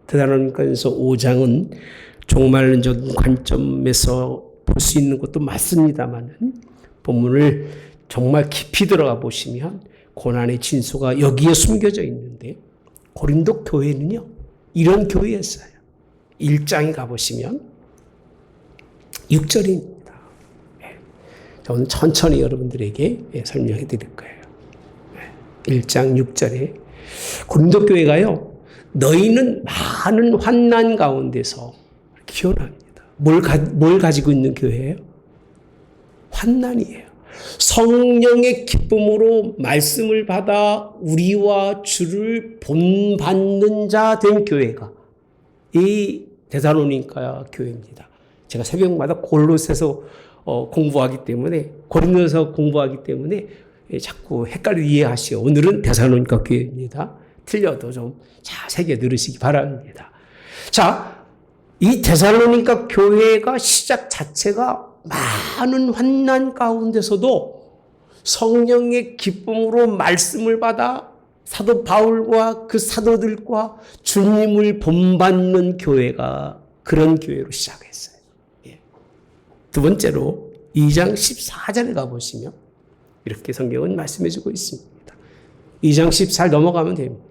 데살로니가서 5장은 종말론적 관점에서 볼 수 있는 것도 맞습니다만 본문을 정말 깊이 들어가 보시면 고난의 진수가 여기에 숨겨져 있는데 고린도 교회는요 이런 교회였어요. 1장에 가보시면 6절입니다. 저는 천천히 여러분들에게 설명해 드릴 거예요. 1장 6절에 고린도 교회가요 너희는 많은 환난 가운데서 기원합니다. 뭘 가지고 있는 교회예요? 환난이에요. 성령의 기쁨으로 말씀을 받아 우리와 주를 본받는 자 된 교회가 이 데살로니가 교회입니다. 제가 새벽마다 골로새서 공부하기 때문에 고린도서 공부하기 때문에 자꾸 헷갈려 이해하시오. 오늘은 데살로니가 교회입니다. 틀려도 좀 자세히 들으시기 바랍니다. 자, 이 데살로니가 교회가 시작 자체가 많은 환난 가운데서도 성령의 기쁨으로 말씀을 받아 사도 바울과 그 사도들과 주님을 본받는 교회가 그런 교회로 시작했어요. 두 번째로 2장 14절에 가보시면 이렇게 성경은 말씀해 주고 있습니다. 2장 14절 넘어가면 됩니다.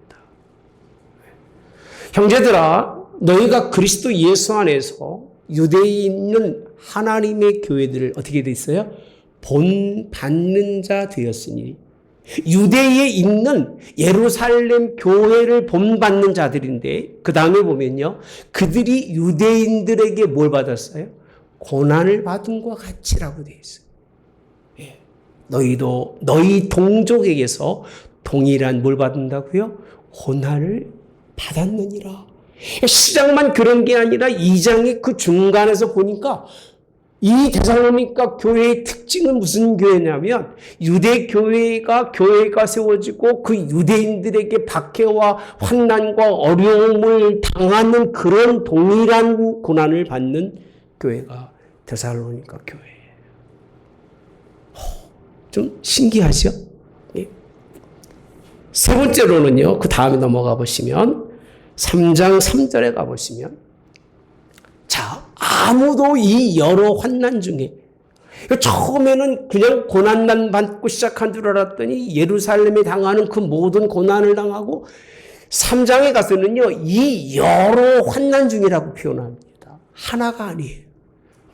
형제들아 너희가 그리스도 예수 안에서 유대에 있는 하나님의 교회들을 어떻게 돼 있어요? 본받는 자 되었으니 유대에 있는 예루살렘 교회를 본받는 자들인데 그 다음에 보면요 그들이 유대인들에게 뭘 받았어요? 고난을 받은 것 같이라고 되어 있어요. 너희도 너희 동족에게서 동일한 뭘 받는다고요? 고난을 받았느니라. 시작만 그런 게 아니라 2장의 그 중간에서 보니까 이 데살로니가 교회의 특징은 무슨 교회냐면 유대 교회가 세워지고 그 유대인들에게 박해와 환난과 어려움을 당하는 그런 동일한 고난을 받는 교회가 데살로니가 교회예요. 좀 신기하죠? 세 번째로는요. 그 다음에 넘어가 보시면 3장 3절에 가보시면 자 아무도 이 여러 환난 중에 처음에는 그냥 고난만 받고 시작한 줄 알았더니 예루살렘에 당하는 그 모든 고난을 당하고 3장에 가서는요 이 여러 환난 중이라고 표현합니다. 하나가 아니에요.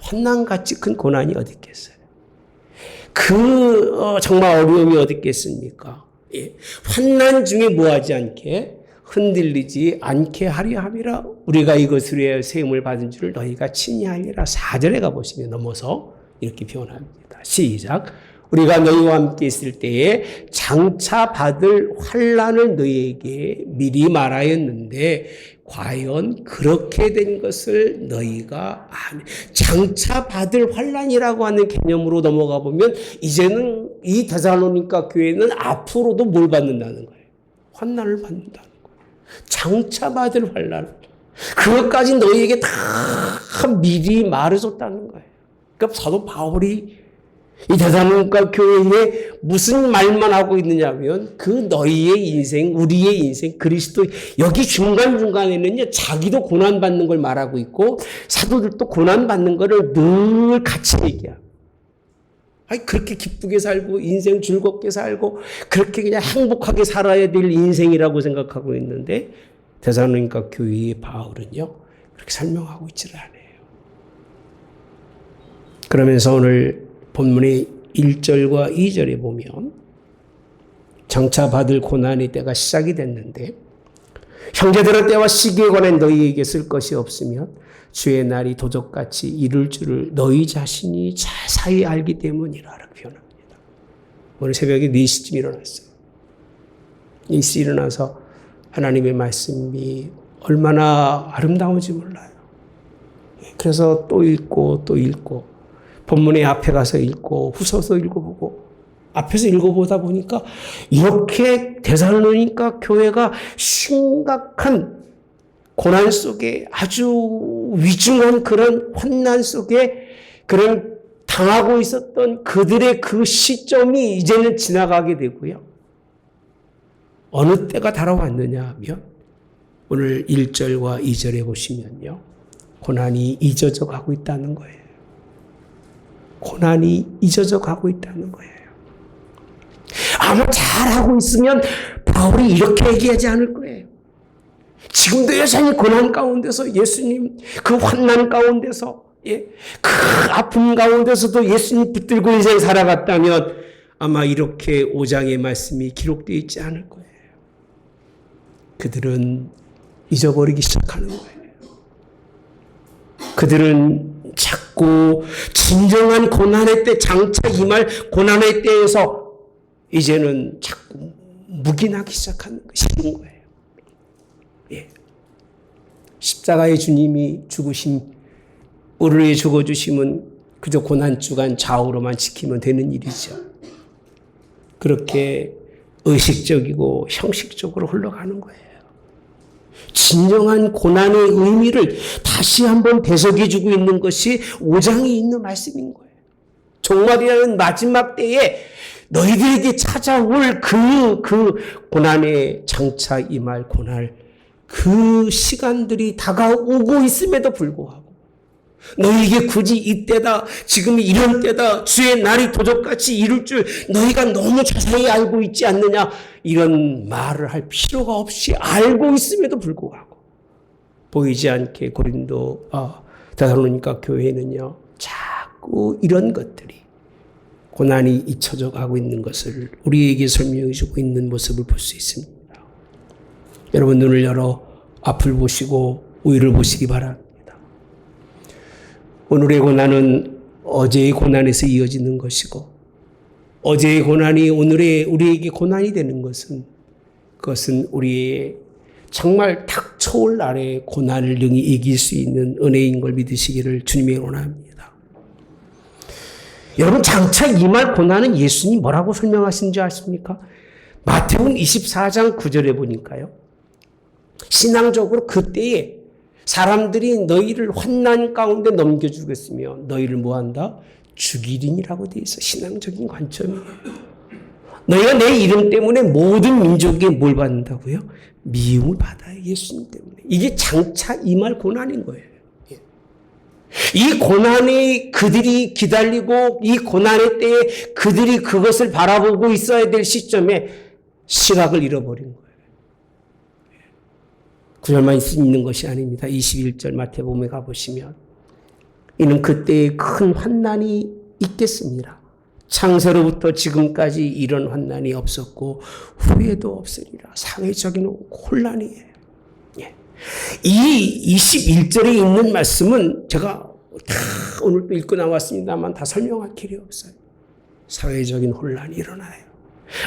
환난같이 큰 고난이 어디 있겠어요. 정말 어려움이 어디 있겠습니까. 환난 중에 뭐하지 않게 흔들리지 않게 하려 함이라 우리가 이것으로 위하여 세움을 받은 줄을 너희가 친히 알리라. 4절에 가보시면 넘어서 이렇게 표현합니다. 시작. 우리가 너희와 함께 있을 때에 장차 받을 환난을 너희에게 미리 말하였는데 과연 그렇게 된 것을 너희가 아니. 장차 받을 환난이라고 하는 개념으로 넘어가 보면 이제는 이 데살로니가 교회는 앞으로도 뭘 받는다는 거예요. 환난을 받는다는 거예요. 장차 받을 환난. 그것까지 너희에게 다 미리 말해줬다는 거예요. 그러니까 사도 바울이 이 데살로니가 교회에 무슨 말만 하고 있느냐면 그 너희의 인생, 우리의 인생, 그리스도 여기 중간중간에는요 자기도 고난받는 걸 말하고 있고 사도들도 고난받는 거를 늘 같이 얘기합니다. 그렇게 기쁘게 살고 인생 즐겁게 살고 그렇게 그냥 행복하게 살아야 될 인생이라고 생각하고 있는데 데살로니가 교회의 바울은요 그렇게 설명하고 있지를 않아요. 그러면서 오늘 본문의 1절과 2절에 보면 장차 받을 고난의 때가 시작이 됐는데 형제들의 때와 시기에 관해 너희에게 쓸 것이 없으면 주의 날이 도적같이 이룰 줄을 너희 자신이 자세히 알기 때문이라고 표현합니다. 오늘 새벽에 4시쯤 일어났어요. 4시 일어나서 하나님의 말씀이 얼마나 아름다운지 몰라요. 그래서 또 읽고 또 읽고 본문의 앞에 가서 읽고 후서서 읽어보고 앞에서 읽어보다 보니까 이렇게 데살로니가 교회가 심각한 고난 속에 아주 위중한 그런 환난 속에 그런 당하고 있었던 그들의 그 시점이 이제는 지나가게 되고요. 어느 때가 달아왔느냐 하면 오늘 1절과 2절에 보시면요. 고난이 잊어져 가고 있다는 거예요. 고난이 잊어져 가고 있다는 거예요. 아마 잘하고 있으면 바울이 이렇게 얘기하지 않을 거예요. 지금도 여전히 고난 가운데서 예수님 그 환난 가운데서 그 아픔 가운데서도 예수님 붙들고 인생 살아갔다면 아마 이렇게 5장의 말씀이 기록되어 있지 않을 거예요. 그들은 잊어버리기 시작하는 거예요. 그들은 자꾸 진정한 고난의 때, 장차 임할 고난의 때에서 이제는 자꾸 묵인하기 시작하는 거예요. 예. 십자가의 주님이 죽으심, 우리를 위해 죽어주심은 그저 고난주간 좌우로만 지키면 되는 일이죠. 그렇게 의식적이고 형식적으로 흘러가는 거예요. 진정한 고난의 의미를 다시 한번 되새겨주고 있는 것이 5장에 있는 말씀인 거예요. 종말이라는 마지막 때에 너희들에게 찾아올 그 고난의 장차 임할 고난, 그 시간들이 다가오고 있음에도 불구하고 너희에게 굳이 이때다, 지금이 이런 때다, 주의 날이 도적같이 이룰 줄 너희가 너무 자세히 알고 있지 않느냐, 이런 말을 할 필요가 없이 알고 있음에도 불구하고 보이지 않게 데살로니가 교회는요 자꾸 이런 것들이 고난이 잊혀져 가고 있는 것을 우리에게 설명해 주고 있는 모습을 볼 수 있습니다. 여러분 눈을 열어 앞을 보시고 위를 보시기 바랍니다. 오늘의 고난은 어제의 고난에서 이어지는 것이고 어제의 고난이 우리에게 고난이 되는 그것은 우리의 정말 닥쳐올 날의 고난을 능히 이길 수 있는 은혜인 걸 믿으시기를 주님의 원합니다. 여러분 장차 임할 고난은 예수님이 뭐라고 설명하신지 아십니까? 마태복음 24장 9절에 보니까요. 신앙적으로 그때에 사람들이 너희를 환난 가운데 넘겨주겠으며 너희를 뭐한다? 죽이리니라고 되어 있어. 신앙적인 관점이에요. 너희가 내 이름 때문에 모든 민족에게 뭘 받는다고요? 미움을 받아요. 예수님 때문에. 이게 장차 임할 고난인 거예요. 이 고난이 그들이 기다리고 이 고난의 때에 그들이 그것을 바라보고 있어야 될 시점에 시각을 잃어버린 거예요. 9절만 있는 것이 아닙니다. 21절 마태복음에 가보시면 이는 그때에 큰 환난이 있겠습니다. 창세로부터 지금까지 이런 환난이 없었고 후에도 없으리라. 사회적인 혼란이에요. 이 21절에 있는 말씀은 제가 다 오늘 또 읽고 나왔습니다만 다 설명할 길이 없어요. 사회적인 혼란이 일어나요.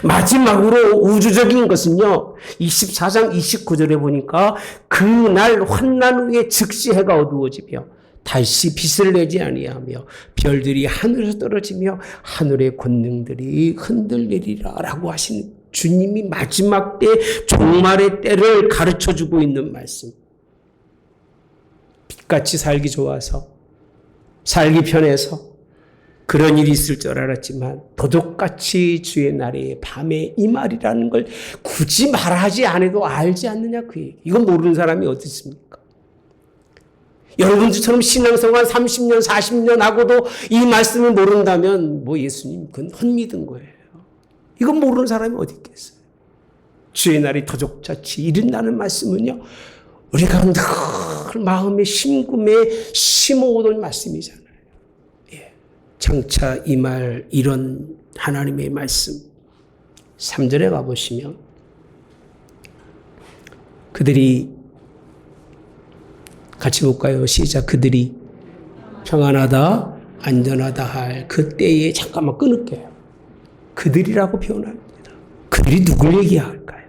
마지막으로 우주적인 것은요. 24장 29절에 보니까 그날 환난 후에 즉시 해가 어두워지며 다시 빛을 내지 아니하며 별들이 하늘에서 떨어지며 하늘의 권능들이 흔들리리라 라고 하신 주님이 마지막 때 종말의 때를 가르쳐주고 있는 말씀. 빛같이 살기 좋아서 살기 편해서 그런 일이 있을 줄 알았지만 도둑같이 주의 날에 밤에 이 말이라는 걸 굳이 말하지 않아도 알지 않느냐 그 얘기. 이건 모르는 사람이 어디 있습니까? 여러분들처럼 신앙생활 30년 40년 하고도 이 말씀을 모른다면 뭐 예수님 그건 헛믿은 거예요. 이건 모르는 사람이 어디 있겠어요. 주의 날이 도둑같이 이른다는 말씀은요. 우리가 늘 마음의 심금에 심어오던 말씀이잖아요. 장차 이 말 이런 하나님의 말씀 3절에 가보시면 그들이 같이 볼까요? 시작. 그들이 평안하다 안전하다 할 그때에 잠깐만 끊을게요. 그들이라고 표현합니다. 그들이 누굴 얘기할까요?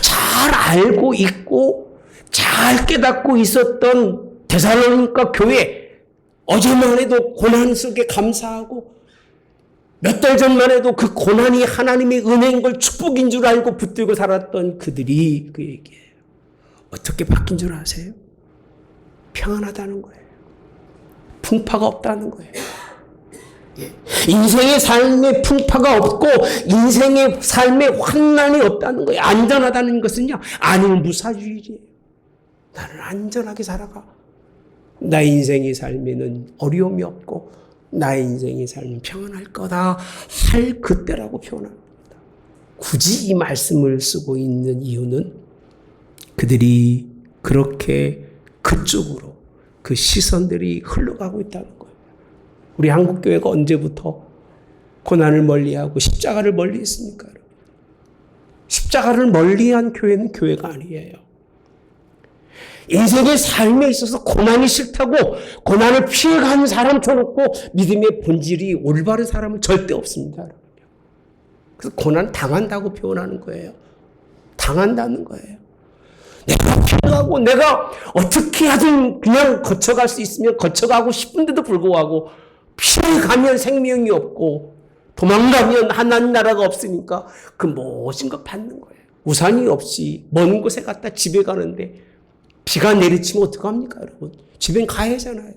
잘 알고 있고 잘 깨닫고 있었던 데살로니가 교회 어제만 해도 고난 속에 감사하고 몇 달 전만 해도 그 고난이 하나님의 은혜인 걸 축복인 줄 알고 붙들고 살았던 그들이 그 얘기예요. 어떻게 바뀐 줄 아세요? 평안하다는 거예요. 풍파가 없다는 거예요. 인생의 삶에 풍파가 없고 인생의 삶에 환난이 없다는 거예요. 안전하다는 것은요, 안일무사주의예요. 나는 안전하게 살아가. 나의 인생의 삶에는 어려움이 없고 나의 인생의 삶은 평안할 거다 할 그때라고 표현합니다. 굳이 이 말씀을 쓰고 있는 이유는 그들이 그렇게 그쪽으로 그 시선들이 흘러가고 있다는 거예요. 우리 한국교회가 언제부터 고난을 멀리하고 십자가를 멀리했습니까? 십자가를 멀리한 교회는 교회가 아니에요. 인생의 삶에 있어서 고난이 싫다고 고난을 피해가는 사람 쳐놓고 믿음의 본질이 올바른 사람은 절대 없습니다. 그래서 고난 당한다고 표현하는 거예요. 당한다는 거예요. 내가 피해가고 내가 어떻게 하든 그냥 거쳐갈 수 있으면 거쳐가고 싶은데도 불구하고 피해가면 생명이 없고 도망가면 하나님 나라가 없으니까 그 모든 걸 받는 거예요. 우산이 없이 먼 곳에 갔다 집에 가는데 비가 내리치면 어떡합니까, 여러분? 집엔 가야 하잖아요.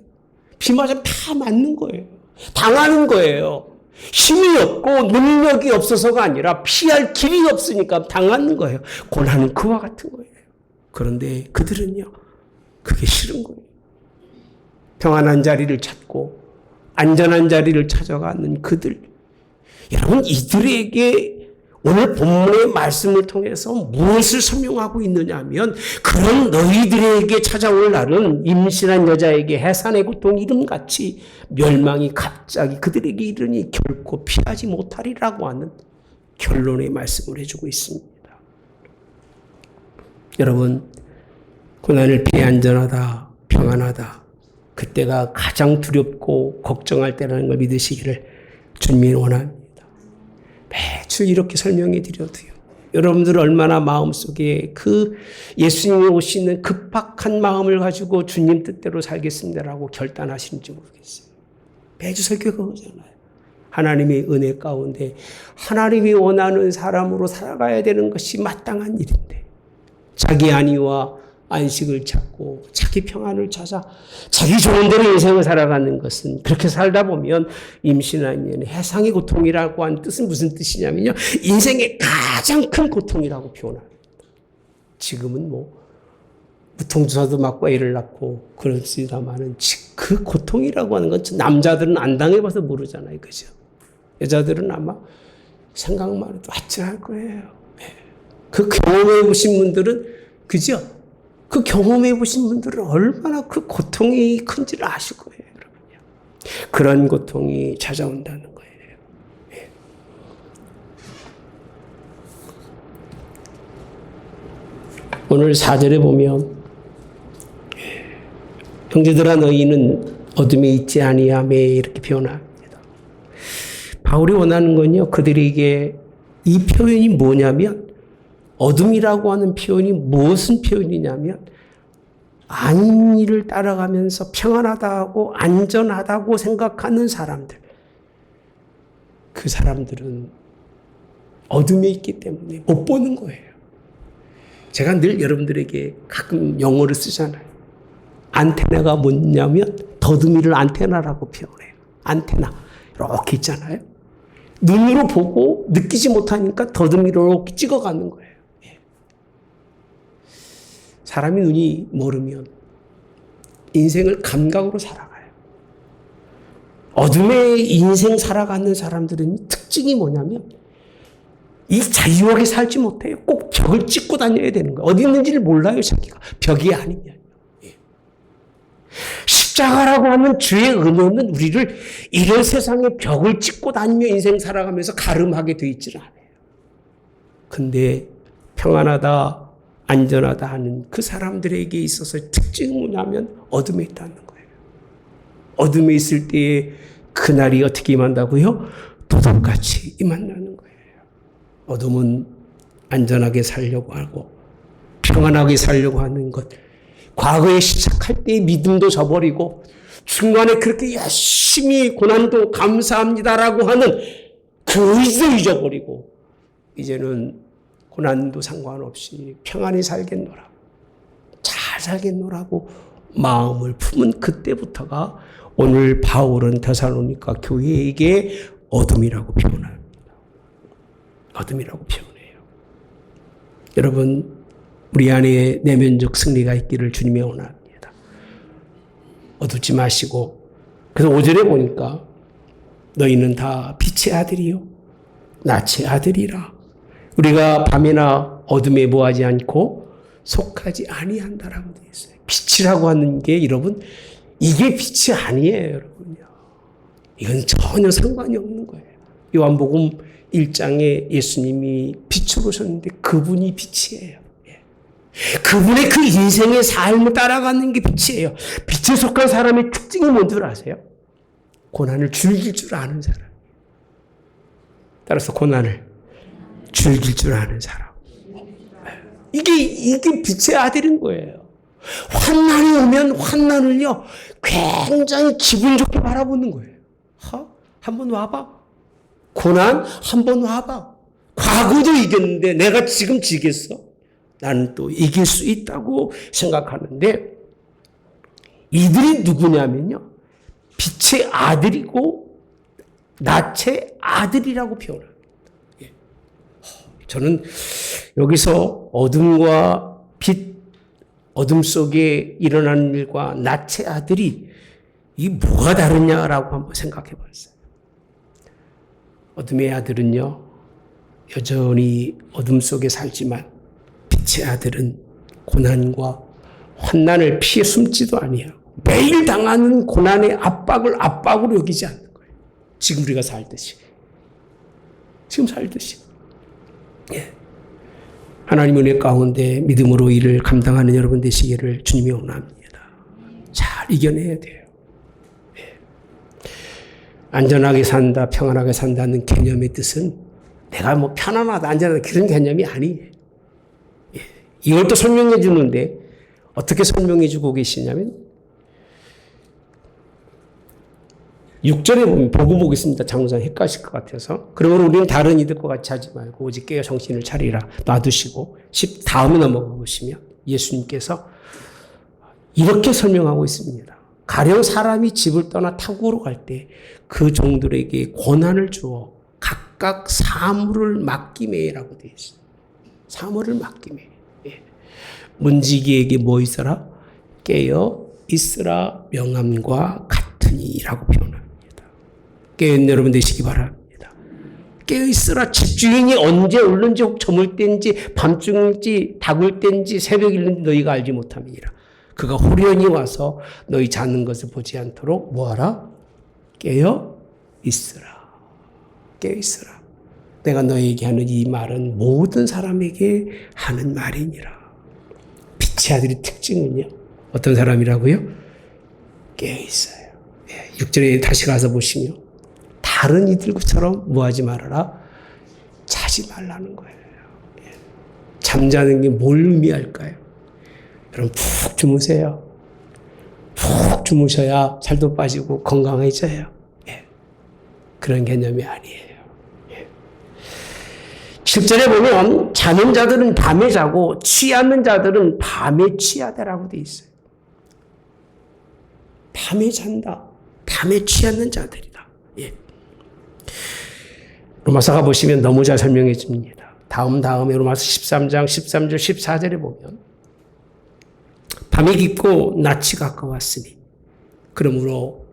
비 맞으면 다 맞는 거예요. 당하는 거예요. 힘이 없고 능력이 없어서가 아니라 피할 길이 없으니까 당하는 거예요. 고난은 그와 같은 거예요. 그런데 그들은요, 그게 싫은 거예요. 평안한 자리를 찾고 안전한 자리를 찾아가는 그들. 여러분, 이들에게 오늘 본문의 말씀을 통해서 무엇을 설명하고 있느냐 하면 그런 너희들에게 찾아올 날은 임신한 여자에게 해산의 고통 이름같이 멸망이 갑자기 그들에게 이르니 결코 피하지 못하리라고 하는 결론의 말씀을 해주고 있습니다. 여러분, 고난을 피해 안전하다, 평안하다, 그때가 가장 두렵고 걱정할 때라는 걸 믿으시기를 주님이 원합니다. 매주 이렇게 설명해 드려도요, 여러분들 얼마나 마음속에 그 예수님이 오시는 급박한 마음을 가지고 주님 뜻대로 살겠습니다라고 결단하시는지 모르겠어요. 매주 설교가 그러잖아요. 하나님의 은혜 가운데 하나님이 원하는 사람으로 살아가야 되는 것이 마땅한 일인데 자기 안위와 안식을 찾고 자기 평안을 찾아 자기 좋은 대로 인생을 살아가는 것은, 그렇게 살다 보면 임신하면 해상의 고통이라고 하는 뜻은 무슨 뜻이냐면요, 인생의 가장 큰 고통이라고 표현합니다. 지금은 무통주사도 맞고 애를 낳고 그렇습니다만은 그 고통이라고 하는 건 남자들은 안 당해봐서 모르잖아요, 그죠? 여자들은 아마 생각만 해도 아찔할 거예요. 그 경험해 보신 분들은, 그죠? 그 경험해 보신 분들은 얼마나 그 고통이 큰지를 아실 거예요, 여러분요. 그런 고통이 찾아온다는 거예요. 예. 오늘 4절에 보면 형제들아 너희는 어둠에 있지 아니하며 이렇게 표현합니다. 바울이 원하는 건요, 그들에게 이 표현이 뭐냐면, 어둠이라고 하는 표현이 무슨 표현이냐면 아닌 일을 따라가면서 평안하다고 안전하다고 생각하는 사람들, 그 사람들은 어둠에 있기 때문에 못 보는 거예요. 제가 늘 여러분들에게 가끔 영어를 쓰잖아요. 안테나가 뭐냐면 더듬이를 안테나라고 표현해요. 안테나 이렇게 있잖아요. 눈으로 보고 느끼지 못하니까 더듬이로 이렇게 찍어가는 거예요. 사람이 눈이 멀으면 인생을 감각으로 살아가요. 어둠에 인생 살아가는 사람들은 특징이 뭐냐면 이 자유하게 살지 못해요. 꼭 벽을 찍고 다녀야 되는 거예요. 어디 있는지를 몰라요, 자기가. 벽이 아니면. 십자가라고 하는 주의 은혜는 우리를 이런 세상에 벽을 찍고 다니며 인생 살아가면서 가름하게 돼 있지는 않아요. 근데 평안하다, 안전하다 하는 그 사람들에게 있어서 특징은 뭐냐면 어둠에 있다는 거예요. 어둠에 있을 때에 그날이 어떻게 임한다고요? 도둑같이 임한다는 거예요. 어둠은 안전하게 살려고 하고 평안하게 살려고 하는 것. 과거에 시작할 때의 믿음도 저버리고 중간에 그렇게 열심히 고난도 감사합니다라고 하는 그 의지도 잊어버리고 이제는 고난도 상관없이 평안히 살겠노라, 잘 살겠노라고 마음을 품은 그때부터가 오늘 바울은 데살로니가 교회에게 어둠이라고 표현합니다. 어둠이라고 표현해요. 여러분, 우리 안에 내면적 승리가 있기를 주님의 원합니다. 어둡지 마시고, 그래서 5절에 보니까 너희는 다 빛의 아들이요 낯의 아들이라. 우리가 밤이나 어둠에 뭐하지 않고 속하지 아니한다라고 되어 있어요. 빛이라고 하는 게 여러분, 이게 빛이 아니에요, 여러분요. 이건 전혀 상관이 없는 거예요. 요한복음 1장에 예수님이 빛으로 오셨는데 그분이 빛이에요. 그분의 그 인생의 삶을 따라가는 게 빛이에요. 빛에 속한 사람의 특징이 뭔 줄 아세요? 고난을 즐길 줄 아는 사람. 따라서 고난을 즐길 줄 아는 사람. 이게 빛의 아들인 거예요. 환난이 오면 환난을요, 굉장히 기분 좋게 바라보는 거예요. 한번 와봐. 고난 한번 와봐. 과거도 이겼는데 내가 지금 지겠어? 나는 또 이길 수 있다고 생각하는데, 이들이 누구냐면요, 빛의 아들이고 낯의 아들이라고 표현합니다. 저는 여기서 어둠과 빛, 어둠 속에 일어나는 일과 낯의 아들이 이 뭐가 다르냐라고 한번 생각해 봤어요. 어둠의 아들은요, 여전히 어둠 속에 살지만 빛의 아들은 고난과 환난을 피해 숨지도 아니하고 매일 당하는 고난의 압박을 압박으로 여기지 않는 거예요. 지금 우리가 살듯이. 지금 살듯이. 예. 하나님 은혜 가운데 믿음으로 일을 감당하는 여러분 되시기를 주님이 원합니다. 잘 이겨내야 돼요. 예. 안전하게 산다, 평안하게 산다는 개념의 뜻은 내가 뭐 편안하다, 안전하다 그런 개념이 아니에요. 예. 이걸 또 설명해 주는데 어떻게 설명해 주고 계시냐면 6절에 보면 보고 보겠습니다. 장로장 헷갈릴 것 같아서. 그러므로 우리는 다른 이들과 같이 하지 말고 오직 깨어 정신을 차리라 놔두시고, 다음에 넘어가 보시면 예수님께서 이렇게 설명하고 있습니다. 가령 사람이 집을 떠나 타국으로 갈 때 그 종들에게 고난을 주어 각각 사물을 맡기매라고 되어 있어요. 사물을 맡기매. 예. 문지기에게 뭐 있어라? 깨어 있으라 명함과 같으니라고 표현합니다. 깨어있는 여러분 되시기 바랍니다. 깨어있으라. 집주인이 언제 오는지, 혹 저물 때인지 밤중인지 닭을 때인지 새벽일는지 너희가 알지 못함이니라. 그가 호련히 와서 너희 자는 것을 보지 않도록 뭐하라? 깨어있으라. 깨어있으라. 내가 너에게 하는 이 말은 모든 사람에게 하는 말이니라. 빛의 아들의 특징은요, 어떤 사람이라고요? 깨어있어요. 6절에 다시 가서 보시면 다른 이들처럼 뭐하지 말아라? 자지 말라는 거예요. 잠자는 게 뭘 의미할까요? 여러분 푹 주무세요. 푹 주무셔야 살도 빠지고 건강해져요. 그런 개념이 아니에요. 7절에 보면 자는 자들은 밤에 자고 취하는 자들은 밤에 취하다라고 되어 있어요. 밤에 잔다. 밤에 취하는 자들이다. 예. 로마서가 보시면 너무 잘 설명해 줍니다. 다음에 로마서 13장 13절 14절에 보면 밤이 깊고 낮이 가까웠으니 그러므로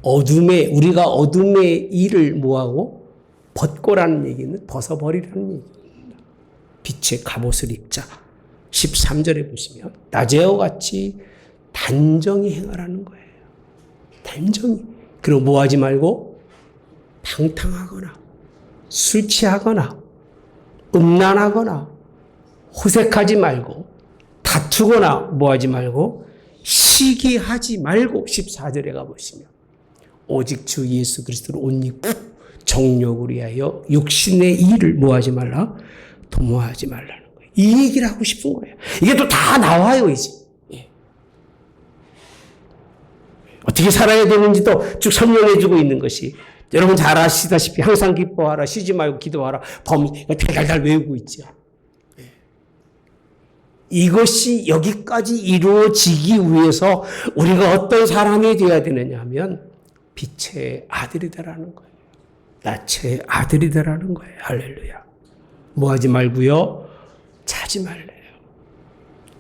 우리가 어둠의 일을 뭐하고 벗고라는 얘기는 벗어버리라는 얘기입니다. 빛의 갑옷을 입자. 13절에 보시면 낮에와 같이 단정히 행하라는 거예요. 단정히. 그리고 뭐 하지 말고 방탕하거나 술 취하거나 음란하거나 호색하지 말고 다투거나 뭐 하지 말고 시기하지 말고 14절에 가보시면 오직 주 예수 그리스도를 옷 입고 정욕을 위하여 육신의 일을 뭐 하지 말라? 도모하지 말라는 거예요. 이 얘기를 하고 싶은 거예요. 이게 또 다 나와요, 이제. 예. 어떻게 살아야 되는지도 쭉 설명해주고 있는 것이, 여러분 잘 아시다시피 항상 기뻐하라, 쉬지 말고 기도하라, 범위가 달달달 외우고 있죠. 예. 이것이 여기까지 이루어지기 위해서 우리가 어떤 사람이 되어야 되느냐 하면 빛의 아들이 되라는 거예요. 낯의 아들이 되라는 거예요. 할렐루야. 뭐 하지 말고요. 자지 말래요.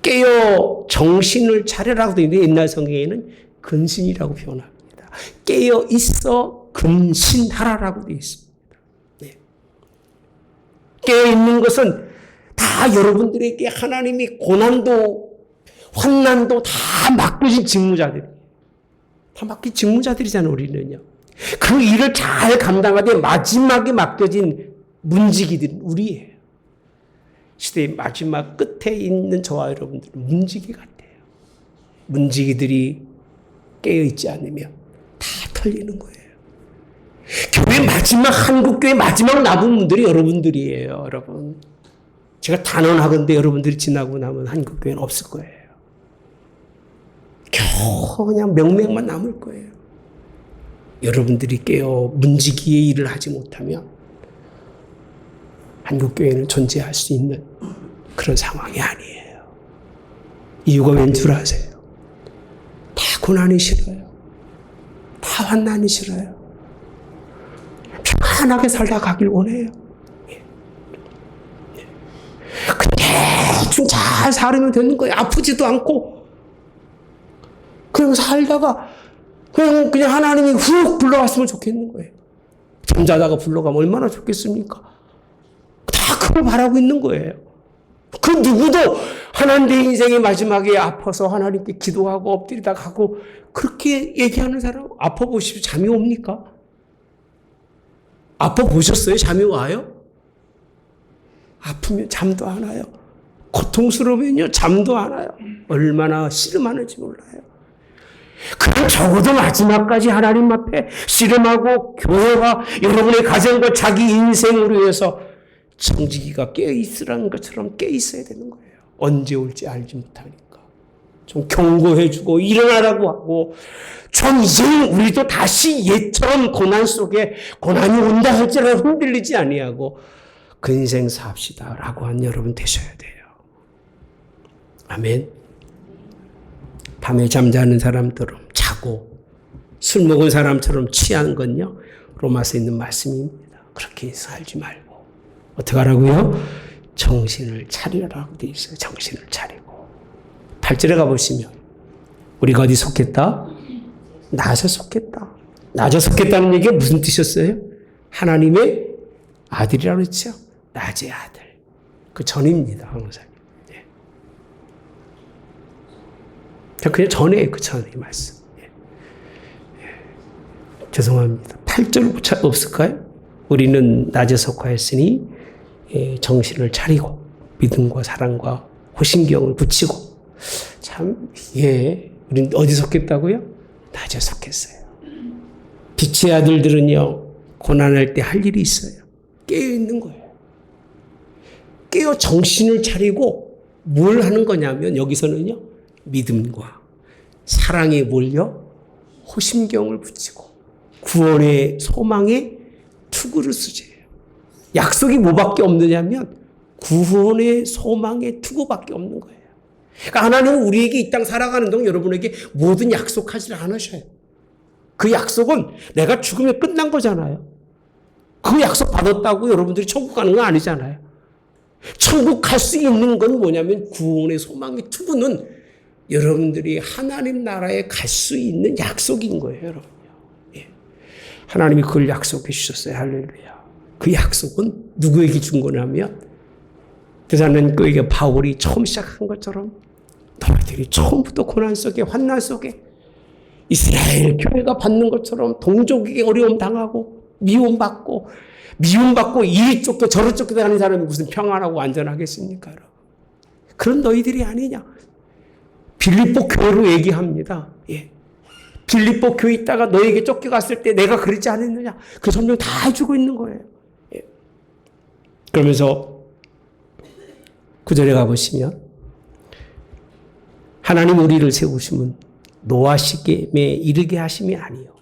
깨어 정신을 차려라고 되어 있는데 옛날 성경에는 근신이라고 표현합니다. 깨어 있어 근신하라라고 되어 있습니다. 네. 깨어 있는 것은 다 여러분들에게 하나님이 고난도 환난도 다 맡겨진 직무자들이에요. 다 맡긴 직무자들이잖아요. 우리는요. 그 일을 잘 감당하되 마지막에 맡겨진 문지기들은 우리예요. 시대의 마지막 끝에 있는 저와 여러분들은 문지기 같아요. 문지기들이 깨어있지 않으면 다 털리는 거예요. 교회 마지막, 한국교회 마지막 남은 분들이 여러분들이에요. 여러분. 제가 단언하건대 여러분들이 지나고 나면 한국교회는 없을 거예요. 겨우 그냥 명맥만 남을 거예요. 여러분들이 깨어 문지기의 일을 하지 못하면 한국교회는 존재할 수 있는 그런 상황이 아니에요. 이유가 왠 줄 아세요? 다 고난이 싫어요. 다 환난이 싫어요. 편안하게 살다 가길 원해요. 대충 잘 살면 되는 거예요. 아프지도 않고. 그냥 살다가 그냥 하나님이 훅 불러왔으면 좋겠는 거예요. 잠자다가 불러가면 얼마나 좋겠습니까? 다 그걸 바라고 있는 거예요. 그 누구도 하나님 내 인생의 마지막에 아파서 하나님께 기도하고 엎드리다 가고 그렇게 얘기하는 사람 아파 보시면 잠이 옵니까? 아파 보셨어요? 잠이 와요? 아프면 잠도 안 와요. 고통스러우면요 잠도 안 와요. 얼마나 씨름하는지 몰라요. 그럼 적어도 마지막까지 하나님 앞에 씨름하고 교회와 여러분의 가정과 자기 인생을 위해서 정직이가 깨어있으라는 것처럼 깨어있어야 되는 거예요. 언제 올지 알지 못하니까. 좀 경고해주고 일어나라고 하고 좀 이제 우리도 다시 옛처럼 고난 속에 고난이 온다 할지라도 흔들리지 아니하고 근생 삽시다 라고 한 여러분 되셔야 돼요. 아멘. 밤에 잠자는 사람처럼 자고 술 먹은 사람처럼 취하는 건요 로마서에 있는 말씀입니다. 그렇게 살지 말고 어떻게 하라고요? 정신을 차리라고 되어 있어요. 정신을 차리고 8절에 가보시면 우리가 어디 속했다? 낮에 속했다. 낮에 속했다는 얘기가 무슨 뜻이었어요? 하나님의 아들이라고 했죠. 낮의 아들. 그 전입니다. 항상. 예. 그냥 전에 그 전의 말씀. 예. 예. 죄송합니다. 8절 없을까요? 우리는 낮에 속하였으니 정신을 차리고 믿음과 사랑과 호신경을 붙이고 참 우리는 어디 속했다고요? 낮에 속했어요. 빛의 아들들은요 고난할 때 할 일이 있어요. 깨어있는 거예요. 깨어 정신을 차리고 뭘 하는 거냐면 여기서는요 믿음과 사랑에 몰려 호심경을 붙이고 구원의 소망에 투구를 쓰지. 약속이 뭐밖에 없느냐면 구원의 소망의 투구밖에 없는 거예요. 그러니까 하나님은 우리에게 이 땅 살아가는 동안 여러분에게 모든 약속하지 않으셔요. 그 약속은 내가 죽으면 끝난 거잖아요. 그 약속 받았다고 여러분들이 천국 가는 건 아니잖아요. 천국 갈 수 있는 건 뭐냐면 구원의 소망의 투구는 여러분들이 하나님 나라에 갈 수 있는 약속인 거예요, 여러분요. 예. 하나님이 그걸 약속해 주셨어요. 할렐루야. 그 약속은 누구에게 준 거냐면 데살로니가에게 바울이 처음 시작한 것처럼 너희들이 처음부터 고난 속에 환난 속에 이스라엘 교회가 받는 것처럼 동족에게 어려움 당하고 미움받고 이리 쫓겨 저리 쫓겨 다니는 사람이 무슨 평안하고 안전하겠습니까? 여러분. 그런 너희들이 아니냐. 빌립보 교회로 얘기합니다. 예. 빌립보 교회 있다가 너에게 쫓겨갔을 때 내가 그러지 않았느냐. 그 설명 다 해주고 있는 거예요. 예. 그러면서 9절에 가보시면 하나님 우리를 세우심은 노하시기에 이르게 하심이 아니요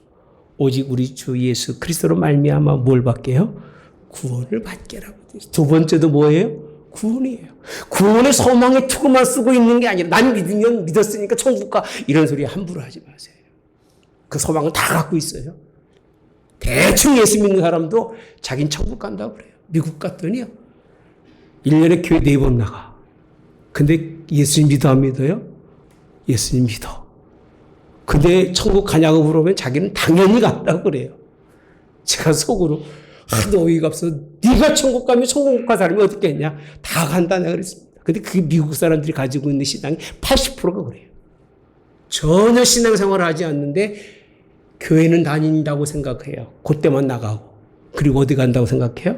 오직 우리 주 예수 그리스도로 말미암아 뭘 받게요? 구원을 받게라고. 두 번째도 뭐예요? 구원이에요. 구원의 소망의 투구만 쓰고 있는 게 아니라 난 믿으면 믿었으니까 천국 가 이런 소리 함부로 하지 마세요. 그 소망은 다 갖고 있어요. 대충 예수 믿는 사람도 자긴 천국 간다고 그래요. 미국 갔더니요. 1년에 교회 4번 나가. 근데 예수님 믿어 안 믿어요? 예수님 믿어. 근데 천국 가냐고 물으면 자기는 당연히 간다고 그래요. 제가 속으로 하도 어이가 없어서 네가 천국 가면 천국 못 간 사람이 어떻게 했냐. 다 간다 내가 그랬습니다. 근데 그 미국 사람들이 가지고 있는 신앙이 80%가 그래요. 전혀 신앙생활을 하지 않는데 교회는 다닌다고 생각해요. 그때만 나가고. 그리고 어디 간다고 생각해요?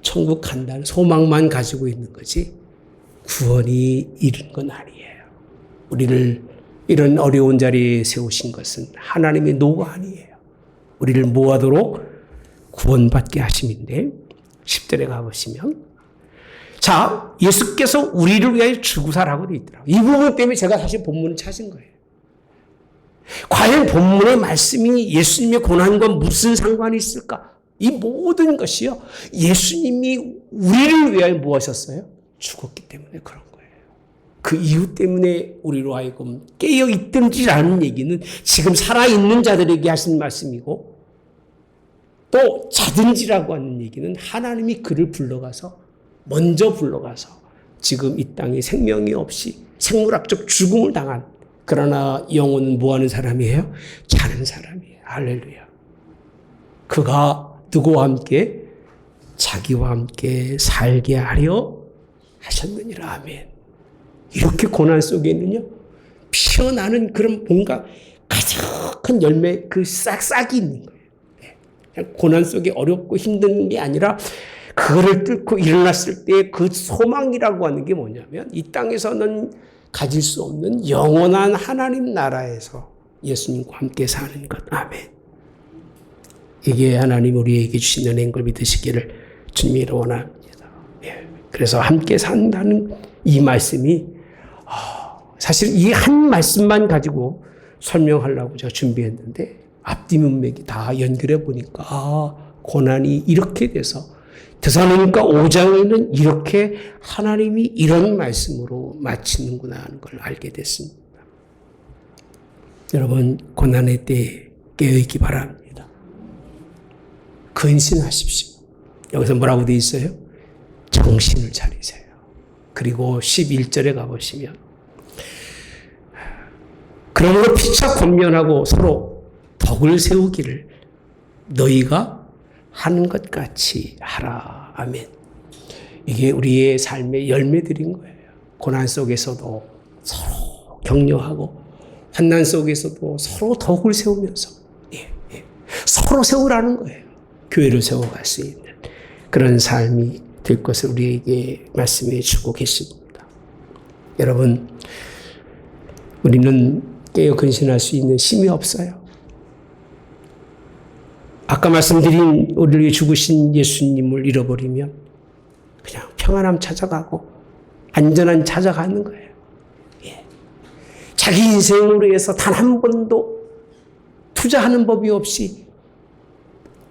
천국 간다는 소망만 가지고 있는 거지 구원이 이른 건 아니에요. 우리를 이런 어려운 자리에 세우신 것은 하나님의 노가 아니에요. 우리를 뭐하도록 구원받게 하심인데 10절에 가보시면 자 예수께서 우리를 위하여 죽으사라고 되어 있더라고요. 이 부분 때문에 제가 사실 본문을 찾은 거예요. 과연 본문의 말씀이 예수님의 고난과 무슨 상관이 있을까? 이 모든 것이요. 예수님이 우리를 위하여 무엇이었어요? 죽었기 때문에 그런 거예요. 그 이유 때문에 우리로 하여금 깨어있든지라는 얘기는 지금 살아있는 자들에게 하신 말씀이고 또 자든지라고 하는 얘기는 하나님이 그를 먼저 불러가서 지금 이 땅에 생명이 없이 생물학적 죽음을 당한 그러나 영혼은 뭐하는 사람이에요? 자는 사람이에요. 할렐루야. 그가 누구와 함께? 자기와 함께 살게 하려 하셨느니라. 아멘. 이렇게 고난 속에는요, 피어나는 그런 뭔가 가득한 열매, 그 싹이 있는 거예요. 그냥 고난 속에 어렵고 힘든 게 아니라, 그거를 뚫고 일어났을 때 그 소망이라고 하는 게 뭐냐면, 이 땅에서는 가질 수 없는 영원한 하나님 나라에서 예수님과 함께 사는 것. 아멘. 이게 하나님 우리에게 주신 은혜인 걸 믿으시기를 주님이 원합니다. 예. 그래서 함께 산다는 이 말씀이 사실 이 한 말씀만 가지고 설명하려고 제가 준비했는데 앞뒤 문맥이 다 연결해 보니까 고난이 이렇게 돼서 데살로니가 5장에는 이렇게 하나님이 이런 말씀으로 마치는구나 하는 걸 알게 됐습니다. 여러분 고난의 때에 깨어있기 바랍니다. 근신하십시오. 여기서 뭐라고 되어 있어요? 정신을 차리세요. 그리고 11절에 가보시면 그러므로 피차 권면하고 서로 덕을 세우기를 너희가 하는 것 같이 하라. 아멘. 이게 우리의 삶의 열매들인 거예요. 고난 속에서도 서로 격려하고 환난 속에서도 서로 덕을 세우면서 서로 세우라는 거예요. 교회를 세워갈 수 있는 그런 삶이 될 것을 우리에게 말씀해 주고 계십니다. 여러분, 우리는 깨어 근신할 수 있는 힘이 없어요. 아까 말씀드린 우리를 위해 죽으신 예수님을 잃어버리면 그냥 평안함 찾아가고 안전한 찾아가는 거예요. 예. 자기 인생을 위해서 단 한 번도 투자하는 법이 없이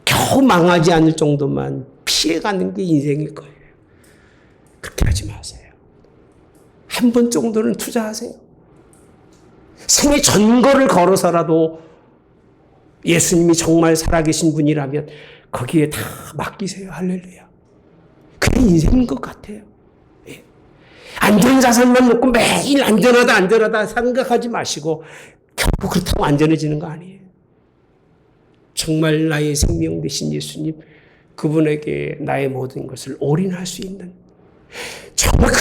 겨우 망하지 않을 정도만 피해가는 게 인생일 거예요. 그렇게 하지 마세요. 한 번 정도는 투자하세요. 생의 전거를 걸어서라도 예수님이 정말 살아계신 분이라면 거기에 다 맡기세요. 할렐루야. 그게 인생인 것 같아요. 예. 안전자산만 놓고 매일 안전하다 생각하지 마시고 결국 그렇다고 안전해지는 거 아니에요. 정말 나의 생명 되신 예수님, 그분에게 나의 모든 것을 올인할 수 있는 정말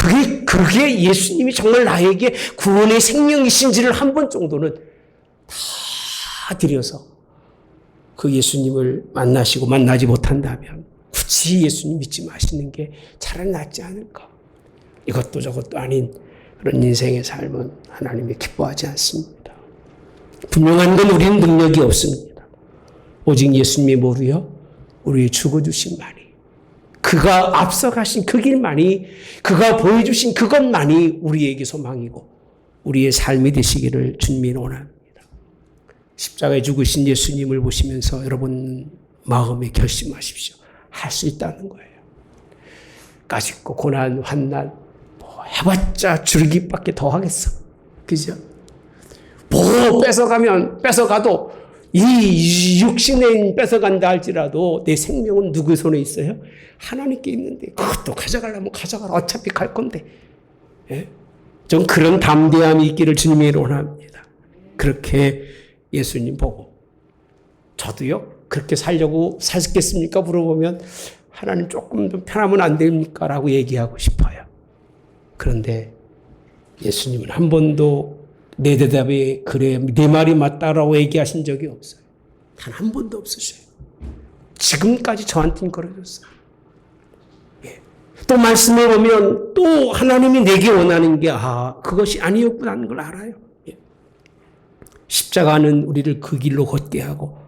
그게 예수님이 정말 나에게 구원의 생명이신지를 한 번 정도는 다 드려서 그 예수님을 만나시고 만나지 못한다면 굳이 예수님 믿지 마시는 게 차라리 낫지 않을까. 이것도 저것도 아닌 그런 인생의 삶은 하나님이 기뻐하지 않습니다. 분명한 건 우리는 능력이 없습니다. 오직 예수님의 뭐로요? 우리 죽어주신만이, 그가 앞서가신 그 길만이, 그가 보여주신 그것만이 우리에게 소망이고 우리의 삶이 되시기를 주님이 원합니다. 십자가에 죽으신 예수님을 보시면서 여러분 마음에 결심하십시오. 할 수 있다는 거예요. 까짓거 고난, 환난, 뭐 해봤자 줄기밖에 더 하겠어. 그죠? 뭐 뺏어가도 이 육신의 뺏어간다 할지라도 내 생명은 누구 손에 있어요? 하나님께 있는데 그것도 가져가려면 가져가라. 어차피 갈 건데. 예? 좀 그런 담대함이 있기를 주님의 이름으로 원합니다. 그렇게 예수님 보고 저도요 그렇게 살려고 사겠습니까? 물어보면 하나님 조금 더 편하면 안 됩니까? 라고 얘기하고 싶어요. 그런데 예수님은 한 번도 내 대답에 그래 내 말이 맞다라고 얘기하신 적이 없어요. 단 한 번도 없으셔요. 지금까지 저한테는 그러셨어요. 예. 또 말씀해 보면 또 하나님이 내게 원하는 게 그것이 아니었구나 하는 걸 알아요. 예. 십자가는 우리를 그 길로 걷게 하고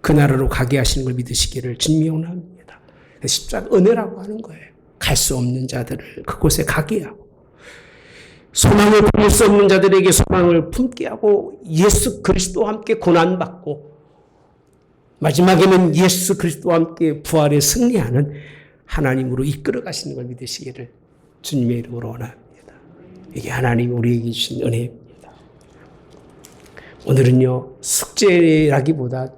그 나라로 가게 하시는 걸 믿으시기를 주님이 원합니다. 십자가 은혜라고 하는 거예요. 갈 수 없는 자들을 그곳에 가게 하고 소망을 품을 수 없는 자들에게 소망을 품게 하고 예수 그리스도와 함께 고난받고 마지막에는 예수 그리스도와 함께 부활에 승리하는 하나님으로 이끌어 가시는 걸 믿으시기를 주님의 이름으로 원합니다. 이게 하나님이 우리에게 주신 은혜입니다. 오늘은요 숙제라기보다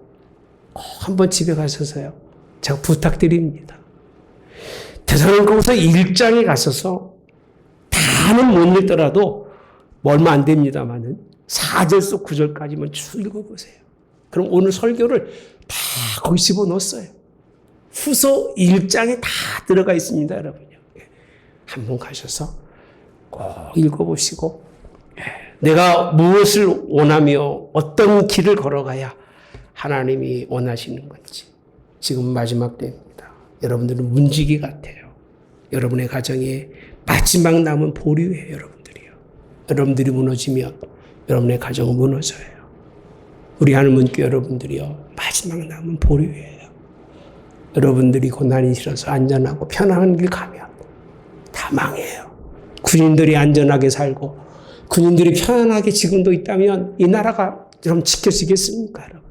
한번 집에 가셔서요 제가 부탁드립니다. 데살로니가서 1장에 가셔서 다는 못 읽더라도 얼마 안 됩니다만은 4절서 9절까지만 쭉 읽어보세요. 그럼 오늘 설교를 다 거기 집어넣었어요. 후서 1장에 다 들어가 있습니다, 여러분요. 한번 가셔서 꼭 읽어보시고 내가 무엇을 원하며 어떤 길을 걸어가야 하나님이 원하시는 건지 지금 마지막 때입니다. 여러분들은 문지기 같아요. 여러분의 가정에 마지막 남은 보류예요, 여러분들이요. 여러분들이 무너지면 여러분의 가정은 무너져요. 우리 하늘문교 여러분들이요, 마지막 남은 보류예요. 여러분들이 고난이 싫어서 안전하고 편안한 길 가면 다 망해요. 군인들이 안전하게 살고 군인들이 편안하게 지금도 있다면 이 나라가 좀 지켜지겠습니까, 여러분?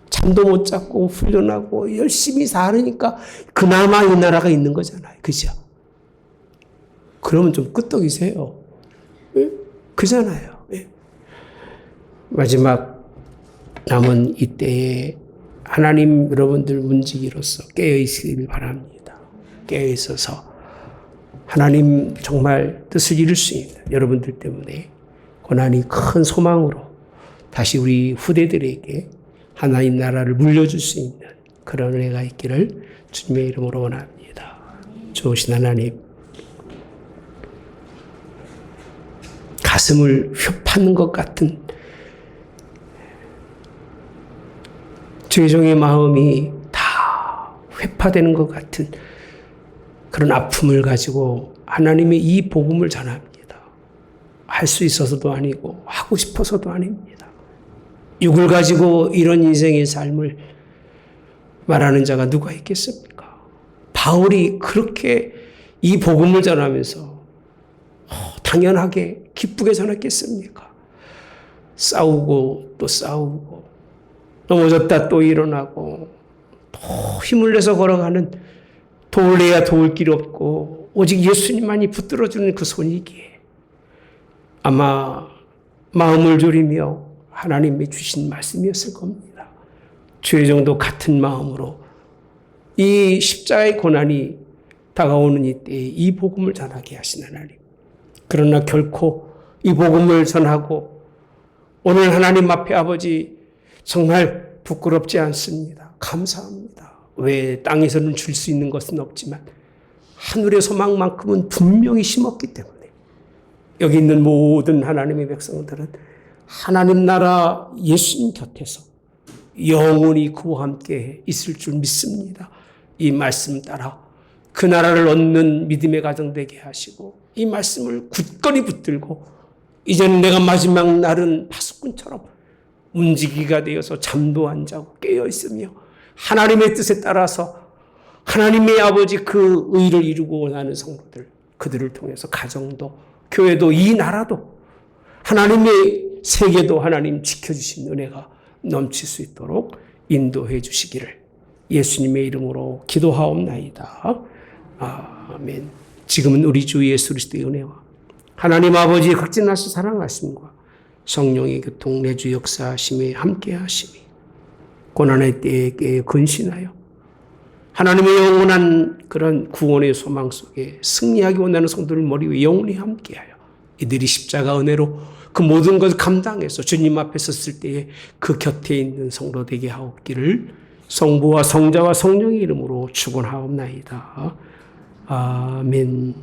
잠도 못 자고 훈련하고 열심히 살으니까 그나마 이 나라가 있는 거잖아요. 그죠? 그러면 좀 끄떡이세요. 예? 그잖아요. 예? 마지막 남은 이때에 하나님 여러분들 문지기로서 깨어있으길 바랍니다. 깨어있어서 하나님 정말 뜻을 이룰 수 있는 여러분들 때문에 고난이 큰 소망으로 다시 우리 후대들에게 하나님 나라를 물려줄 수 있는 그런 은혜가 있기를 주님의 이름으로 원합니다. 좋으신 하나님, 가슴을 휘파는 것 같은 죄종의 마음이 다 회파되는 것 같은 그런 아픔을 가지고 하나님의 이 복음을 전합니다. 할 수 있어서도 아니고 하고 싶어서도 아닙니다. 육을 가지고 이런 인생의 삶을 말하는 자가 누가 있겠습니까? 바울이 그렇게 이 복음을 전하면서 당연하게 기쁘게 전했겠습니까? 싸우고 또 싸우고 넘어졌다 또 일어나고 또 힘을 내서 걸어가는 도울래야 도울 길 없고 오직 예수님만이 붙들어주는 그 손이기에 아마 마음을 졸이며 하나님이 주신 말씀이었을 겁니다. 죄정도 같은 마음으로 이 십자가의 고난이 다가오는 이때에 이 복음을 전하게 하신 하나님. 그러나 결코 이 복음을 전하고 오늘 하나님 앞에 아버지 정말 부끄럽지 않습니다. 감사합니다. 왜 땅에서는 줄 수 있는 것은 없지만 하늘의 소망만큼은 분명히 심었기 때문에 여기 있는 모든 하나님의 백성들은 하나님 나라 예수님 곁에서 영원히 그와 함께 있을 줄 믿습니다. 이 말씀 따라 그 나라를 얻는 믿음의 가정 되게 하시고 이 말씀을 굳건히 붙들고 이제는 내가 마지막 날은 파수꾼처럼 움직이가 되어서 잠도 안 자고 깨어 있으며 하나님의 뜻에 따라서 하나님의 아버지 그 의를 이루고 원하는 성도들 그들을 통해서 가정도 교회도 이 나라도 하나님의 세계도 하나님 지켜주신 은혜가 넘칠 수 있도록 인도해 주시기를 예수님의 이름으로 기도하옵나이다. 아멘. 아멘. 지금은 우리 주 예수 그리스도의 은혜와 하나님 아버지의 극진하신 사랑하심과 성령의 교통 내주 역사하심에 함께하심이 고난의 때에 근신하여 하나님의 영원한 그런 구원의 소망 속에 승리하기 원하는 성도를 머리 위에 영원히 함께하여 이들이 십자가 은혜로 그 모든 것을 감당해서 주님 앞에 섰을 때에 그 곁에 있는 성도 되게 하옵기를 성부와 성자와 성령의 이름으로 축원하옵나이다. 아멘.